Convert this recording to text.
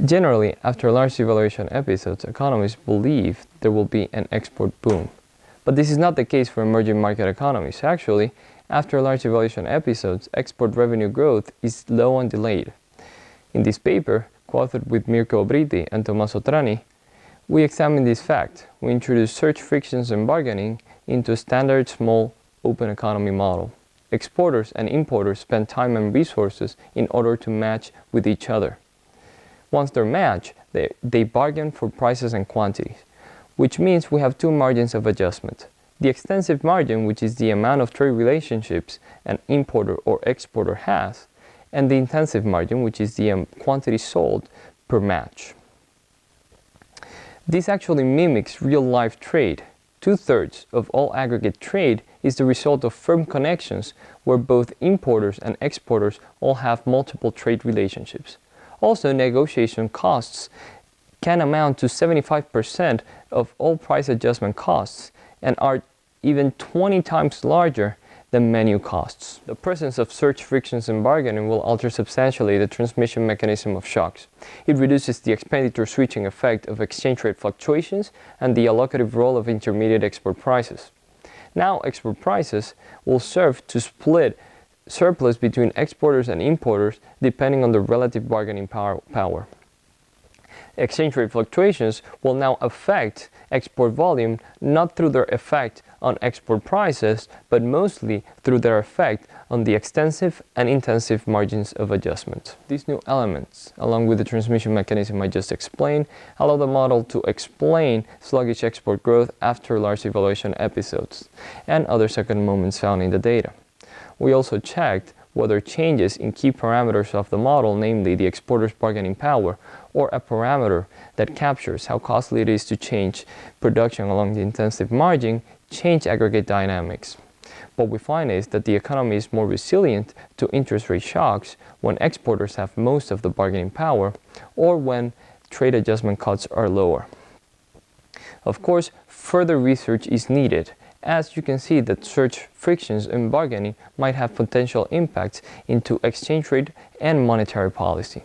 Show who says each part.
Speaker 1: Generally, after large devaluation episodes, economists believe there will be an export boom. But this is not the case for emerging market economies. Actually, after large devaluation episodes, export revenue growth is slow and delayed. In this paper, co-authored with Mirko Abritti and Tommaso Trani, we examine this fact. We introduce search frictions and bargaining into a standard small open economy model. Exporters and importers spend time and resources in order to match with each other. Once they're matched, they bargain for prices and quantities, which means we have two margins of adjustment. The extensive margin, which is the amount of trade relationships an importer or exporter has, and the intensive margin, which is the quantity sold per match. This actually mimics real-life trade. 2/3 of all aggregate trade is the result of firm connections where both importers and exporters all have multiple trade relationships. Also, negotiation costs can amount to 75% of all price adjustment costs and are even 20 times larger than menu costs. The presence of search frictions and bargaining will alter substantially the transmission mechanism of shocks. It reduces the expenditure switching effect of exchange rate fluctuations and the allocative role of intermediate export prices. Now, export prices will serve to split surplus between exporters and importers depending on the relative bargaining power. Exchange rate fluctuations will now affect export volume not through their effect on export prices, but mostly through their effect on the extensive and intensive margins of adjustment. These new elements, along with the transmission mechanism I just explained, allow the model to explain sluggish export growth after large devaluation episodes and other second moments found in the data. We also checked whether changes in key parameters of the model, namely the exporter's bargaining power, or a parameter that captures how costly it is to change production along the intensive margin, change aggregate dynamics. What we find is that the economy is more resilient to interest rate shocks when exporters have most of the bargaining power or when trade adjustment cuts are lower. Of course, further research is needed, as you can see that search frictions and bargaining might have potential impacts into exchange rate and monetary policy.